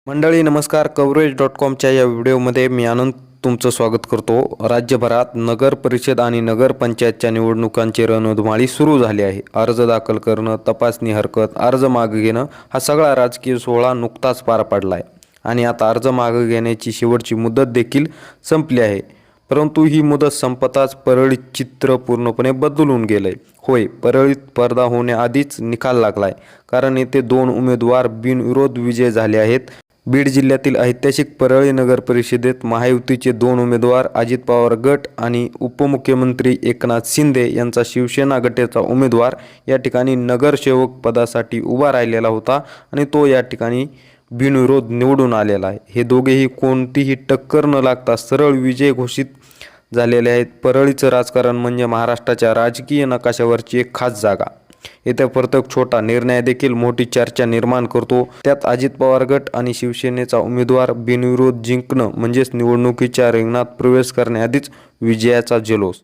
मंडळी नमस्कार. कवरेज.com च्या या व्हिडिओमध्ये मी आनंद तुमचं स्वागत करतो. राज्यभरात नगर परिषद आणि नगरपंचायतच्या निवडणुकांची रणधुमाळी सुरू झाली आहे. अर्ज दाखल करणं, तपासणी हरकत, अर्ज मागे घेणं हा सगळा राजकीय सोहळा नुकताच पार पडला आहे आणि आता अर्ज मागे घेण्याची शेवटची मुदत देखील संपली आहे. परंतु ही मुदत संपताच परळीत चित्र पूर्णपणे बदलून गेलंय. होय, परळीत पडदा होण्याआधीच निकाल लागलाय, कारण येथे 2 उमेदवार बिनविरोध विजय झाले आहेत. बीड जिल्ह्यातील ऐतिहासिक परळी नगर परिषदेत महायुतीचे 2 उमेदवार अजित पवार गट आणि उपमुख्यमंत्री एकनाथ शिंदे यांचा शिवसेना गटाचा उमेदवार या ठिकाणी नगरसेवक पदासाठी उभा राहिलेला होता आणि तो या ठिकाणी बिनविरोध निवडून आलेला आहे. हे दोघेही कोणतीही टक्कर न लागता सरळ विजय घोषित झालेले आहेत. परळीचं राजकारण म्हणजे महाराष्ट्राच्या राजकीय नकाशावरची एक खास जागा. येथे प्रत्येक छोटा निर्णय देखील मोठी चर्चा निर्माण करतो. त्यात अजित पवार गट आणि शिवसेनेचा उमेदवार बिनविरोध जिंकणं म्हणजेच निवडणुकीच्या रिंगणात प्रवेश करण्याआधीच विजयाचा जल्लोष.